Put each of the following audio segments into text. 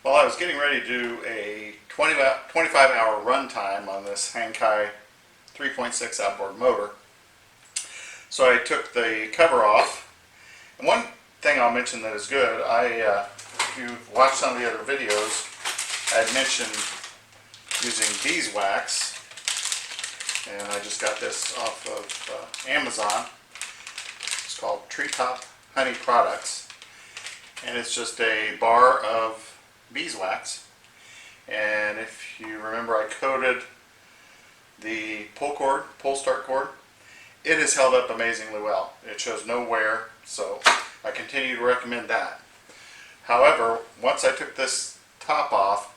Well, I was getting ready to do a 25-hour run time on this Hangkai 3.6 outboard motor. So I took the cover off. And one thing I'll mention that is good, if you've watched some of the other videos, I had mentioned using beeswax. And I just got this off of Amazon. It's called Treetop Honey Products. And it's just a bar of beeswax, and if you remember, I coated the pull start cord. It has held up amazingly well. It shows no wear, so I continue to recommend that. However, once I took this top off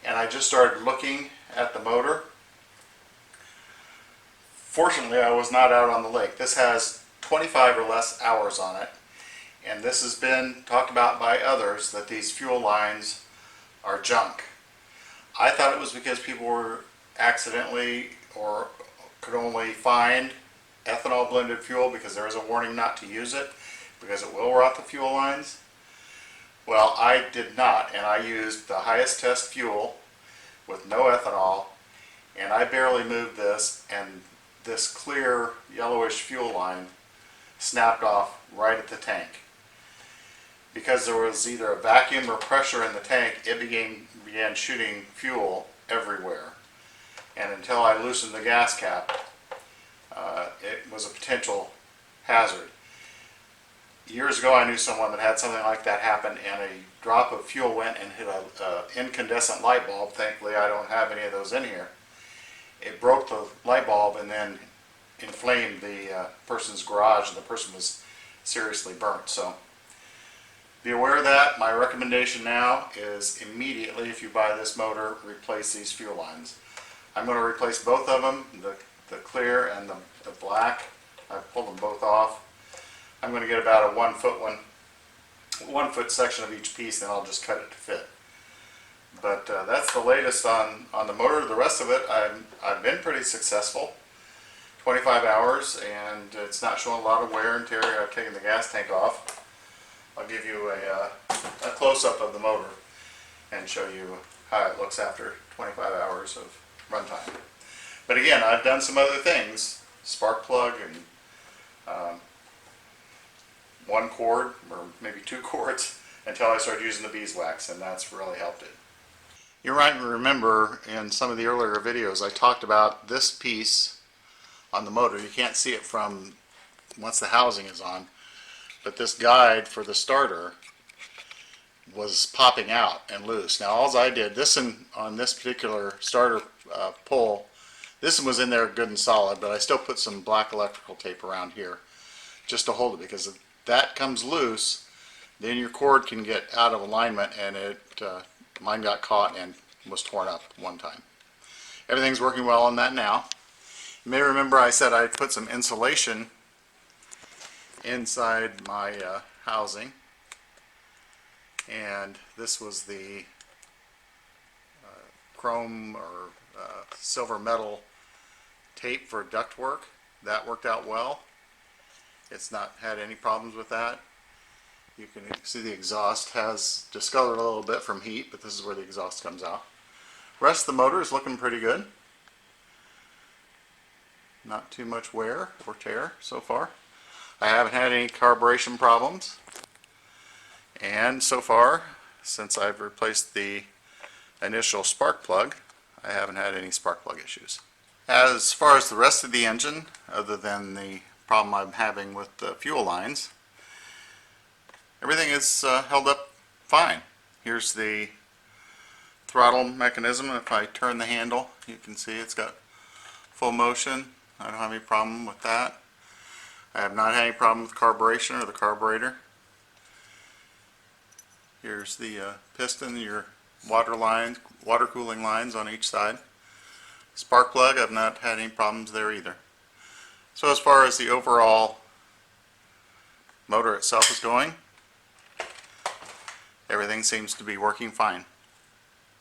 and I just started looking at the motor, fortunately I was not out on the lake. This has 25 or less hours on it, and this has been talked about by others that these fuel lines are junk. I thought it was because people were accidentally or could only find ethanol blended fuel because there is a warning not to use it because it will rot the fuel lines. Well, I did not, and I used the highest test fuel with no ethanol, and I barely moved this, and this clear yellowish fuel line snapped off right at the tank. Because there was either a vacuum or pressure in the tank, it began shooting fuel everywhere. And until I loosened the gas cap, it was a potential hazard. Years ago I knew someone that had something like that happen, and a drop of fuel went and hit an incandescent light bulb. Thankfully I don't have any of those in here. It broke the light bulb and then inflamed the person's garage, and the person was seriously burnt. So be aware of that. My recommendation now is immediately, if you buy this motor, replace these fuel lines. I'm going to replace both of them, the clear and the black. I've pulled them both off. I'm going to get about a 1 foot section of each piece, and I'll just cut it to fit. But that's the latest on the motor. The rest of it, I've been pretty successful. 25 hours, and it's not showing a lot of wear and tear. I've taken the gas tank off. I'll give you a close-up of the motor and show you how it looks after 25 hours of runtime. But again, I've done some other things, spark plug and one cord or maybe 2 cords until I started using the beeswax, and that's really helped it. You might remember in some of the earlier videos I talked about this piece on the motor. You can't see it from once the housing is on, but this guide for the starter was popping out and loose. Now all I did, on this particular starter pull, this one was in there good and solid, but I still put some black electrical tape around here just to hold it, because if that comes loose, then your cord can get out of alignment, and mine got caught and was torn up one time. Everything's working well on that now. You may remember I said I put some insulation inside my housing, and this was the chrome or silver metal tape for ductwork. That worked out well. It's not had any problems with that. You can see the exhaust has discolored a little bit from heat, but this is where the exhaust comes out. Rest of the motor is looking pretty good. Not too much wear or tear so far. I haven't had any carburation problems, and so far, since I've replaced the initial spark plug, I haven't had any spark plug issues. As far as the rest of the engine, other than the problem I'm having with the fuel lines, everything is held up fine. Here's the throttle mechanism. If I turn the handle, you can see it's got full motion. I don't have any problem with that. I have not had any problem with carburation or the carburetor. Here's the piston, your water cooling lines on each side. Spark plug, I've not had any problems there either. So as far as the overall motor itself is going, everything seems to be working fine.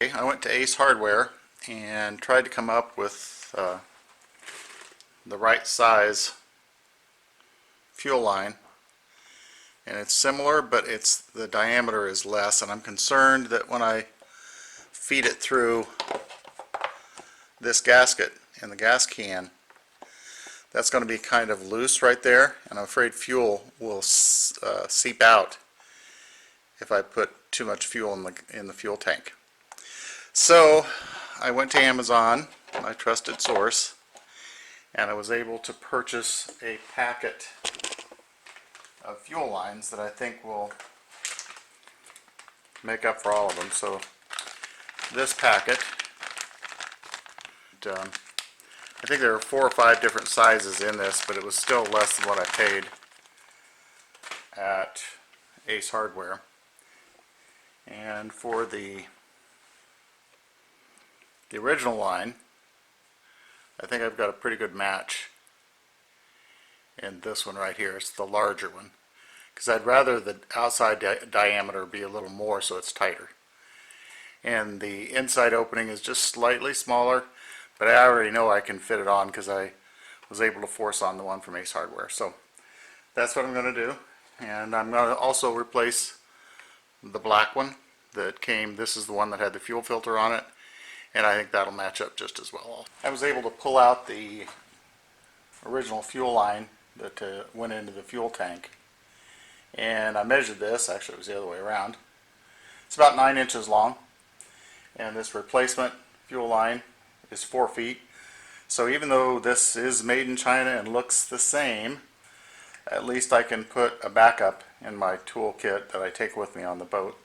Okay, I went to Ace Hardware and tried to come up with the right size fuel line and it's similar, but the diameter is less, and I'm concerned that when I feed it through this gasket in the gas can, that's going to be kind of loose right there, and I'm afraid fuel will seep out if I put too much fuel in the fuel tank. So I went to Amazon, my trusted source, and I was able to purchase a packet of fuel lines that I think will make up for all of them. So this packet, I think there are 4 or 5 different sizes in this, but it was still less than what I paid at Ace Hardware. And for the original line, I think I've got a pretty good match in this one right here. It's the larger one, because I'd rather the outside diameter be a little more so it's tighter. And the inside opening is just slightly smaller, but I already know I can fit it on because I was able to force on the one from Ace Hardware. So that's what I'm going to do. And I'm going to also replace the black one that came. This is the one that had the fuel filter on it, and I think that'll match up just as well. I was able to pull out the original fuel line that went into the fuel tank, and I measured this. Actually, it was the other way around. It's about 9 inches long, and this replacement fuel line is 4 feet. So even though this is made in China and looks the same, at least I can put a backup in my toolkit that I take with me on the boat.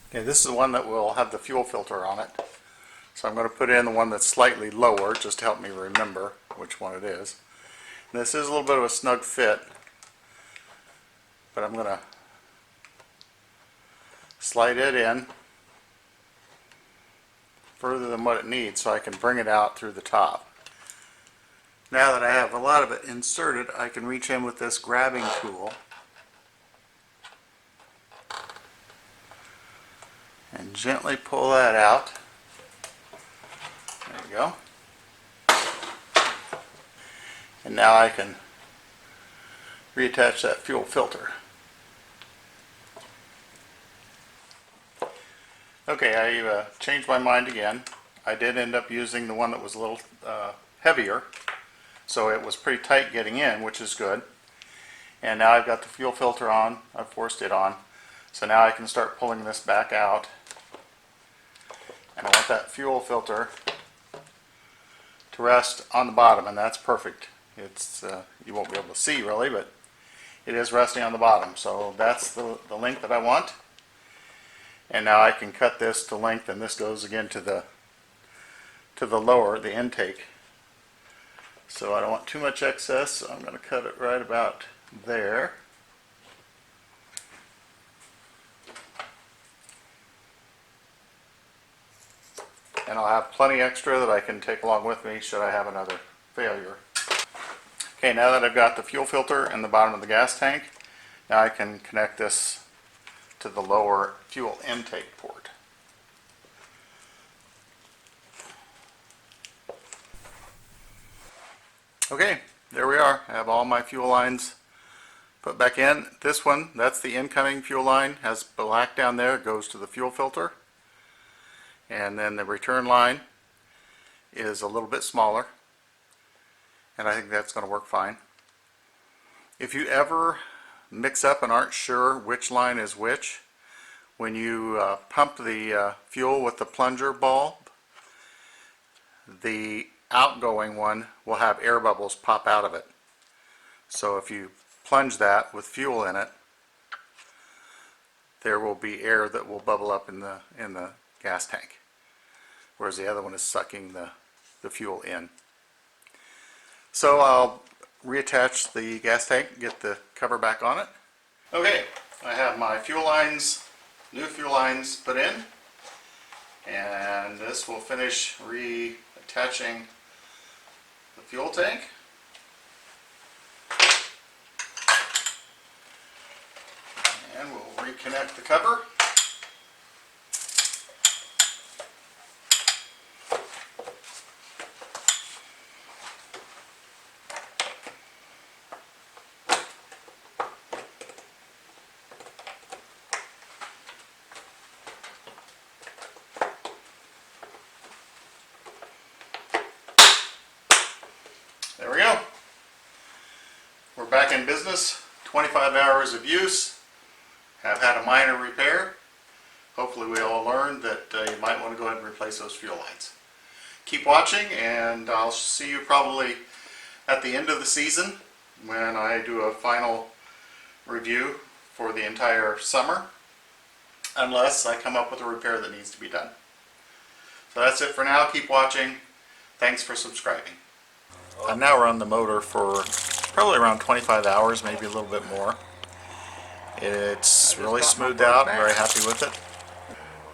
Okay, this is the one that will have the fuel filter on it. So I'm going to put in the one that's slightly lower just to help me remember which one it is. And this is a little bit of a snug fit, but I'm going to slide it in further than what it needs so I can bring it out through the top. Now that I have a lot of it inserted, I can reach in with this grabbing tool and gently pull that out. There we go. And now I can reattach that fuel filter. Okay, I changed my mind again. I did end up using the one that was a little heavier, so it was pretty tight getting in, which is good. And now I've got the fuel filter on. I've forced it on. So now I can start pulling this back out. And I want that fuel filter to rest on the bottom, and that's perfect. It's you won't be able to see really, but it is resting on the bottom. So that's the length that I want. And now I can cut this to length, and this goes again to the lower, the intake. So I don't want too much excess, so I'm going to cut it right about there. And I'll have plenty extra that I can take along with me should I have another failure. Okay, now that I've got the fuel filter in the bottom of the gas tank, now I can connect this to the lower fuel intake port. Okay, there we are. I have all my fuel lines put back in. This one, that's the incoming fuel line, has black down there, it goes to the fuel filter. And then the return line is a little bit smaller, and I think that's going to work fine. If you ever mix up and aren't sure which line is which, when you pump the fuel with the plunger bulb, the outgoing one will have air bubbles pop out of it. So if you plunge that with fuel in it, there will be air that will bubble up in the gas tank, whereas the other one is sucking the fuel in. So I'll reattach the gas tank, get the cover back on it. Okay, I have my fuel lines, new fuel lines put in, and this will finish reattaching the fuel tank. And we'll reconnect the cover. back in business, 25 hours of use, have had a minor repair. Hopefully we all learned that you might want to go ahead and replace those fuel lines. Keep watching, and I'll see you probably at the end of the season when I do a final review for the entire summer, unless I come up with a repair that needs to be done. So that's it for now. Keep watching. Thanks for subscribing. I've now run the motor for probably around 25 hours, maybe a little bit more. It's really smoothed out. I'm very happy with it.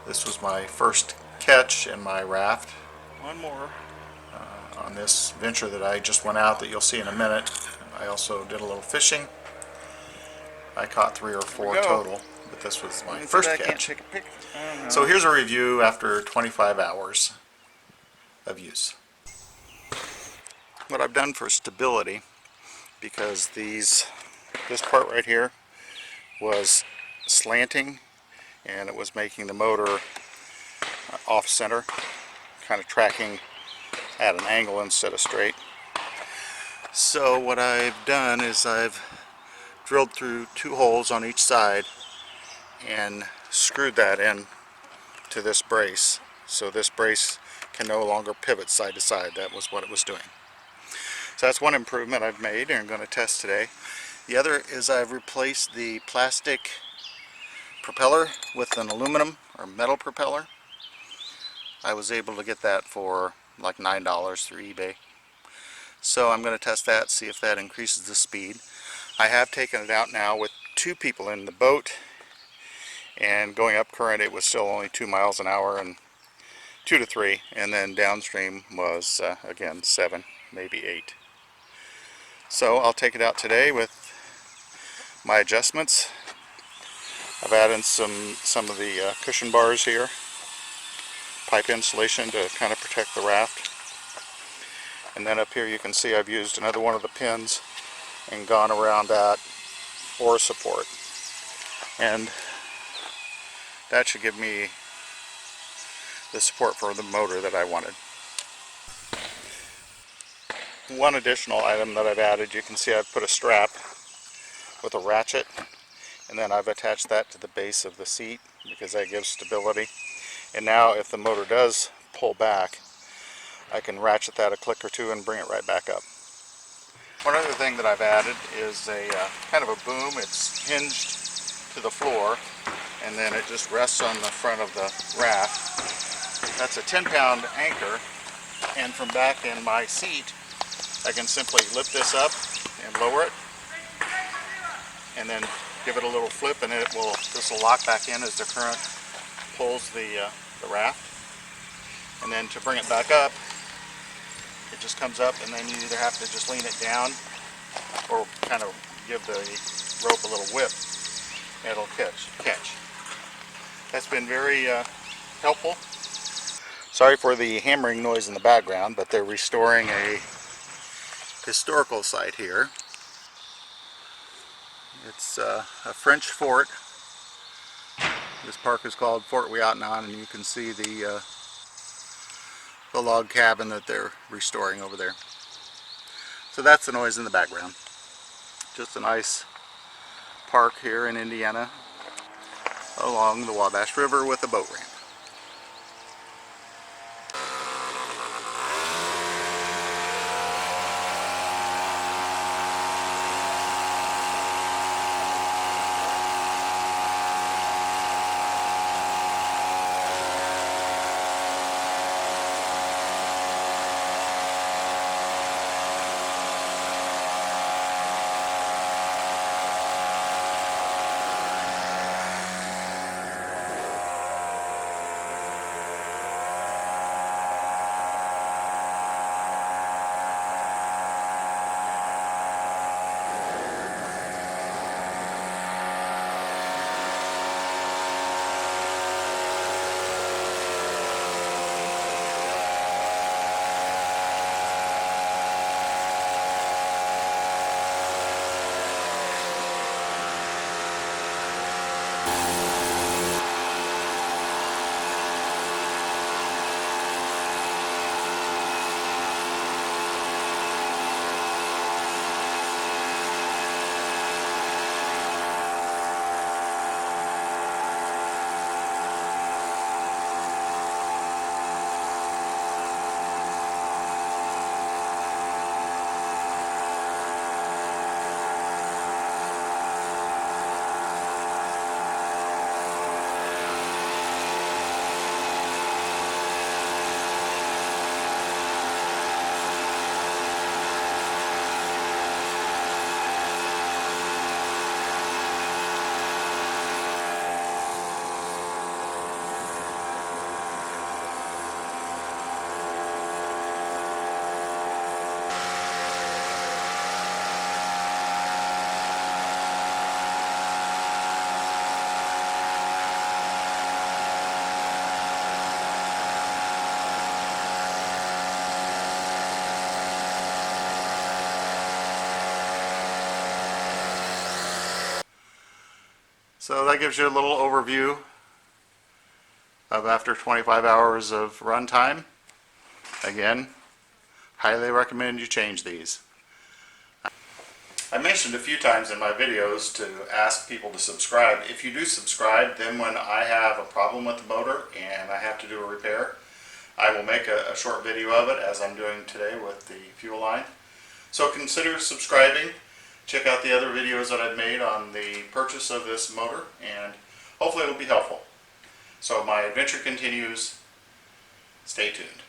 This was my first catch in my raft. One more. On this venture that I just went out that you'll see in a minute. I also did a little fishing. I caught 3 or 4 total, but this was my first catch. So here's a review after 25 hours of use. What I've done for stability, because this part right here was slanting and it was making the motor off center, kind of tracking at an angle instead of straight. So what I've done is I've drilled through 2 holes on each side and screwed that in to this brace, so this brace can no longer pivot side to side. That was what it was doing. So that's one improvement I've made and I'm going to test today. The other is I've replaced the plastic propeller with an aluminum or metal propeller. I was able to get that for like $9 through eBay. So I'm going to test that, see if that increases the speed. I have taken it out now with 2 people in the boat, and going up current it was still only 2 miles an hour, and 2 to 3, and then downstream was again 7, maybe 8. So I'll take it out today with my adjustments. I've added some of the cushion bars here, pipe insulation to kind of protect the raft. And then up here you can see I've used another one of the pins and gone around that oar support. And that should give me the support for the motor that I wanted. One additional item that I've added, you can see I've put a strap with a ratchet, and then I've attached that to the base of the seat because that gives stability. And now if the motor does pull back, I can ratchet that a click or 2 and bring it right back up. One other thing that I've added is a kind of a boom. It's hinged to the floor and then it just rests on the front of the raft. That's a 10-pound anchor, and from back in my seat I can simply lift this up and lower it and then give it a little flip, and this will lock back in as the current pulls the raft. And then to bring it back up, it just comes up, and then you either have to just lean it down or kind of give the rope a little whip and it'll catch. That's been very helpful. Sorry for the hammering noise in the background, but they're restoring a historical site here. It's a French fort. This park is called Fort Ouatnan, and you can see the log cabin that they're restoring over there. So that's the noise in the background. Just a nice park here in Indiana along the Wabash River with a boat ramp. So that gives you a little overview of after 25 hours of runtime. Again, highly recommend you change these. I mentioned a few times in my videos to ask people to subscribe. If you do subscribe, then when I have a problem with the motor and I have to do a repair, I will make a short video of it, as I'm doing today with the fuel line. So consider subscribing. Check out the other videos that I've made on the purchase of this motor, and hopefully it will be helpful. So my adventure continues. Stay tuned.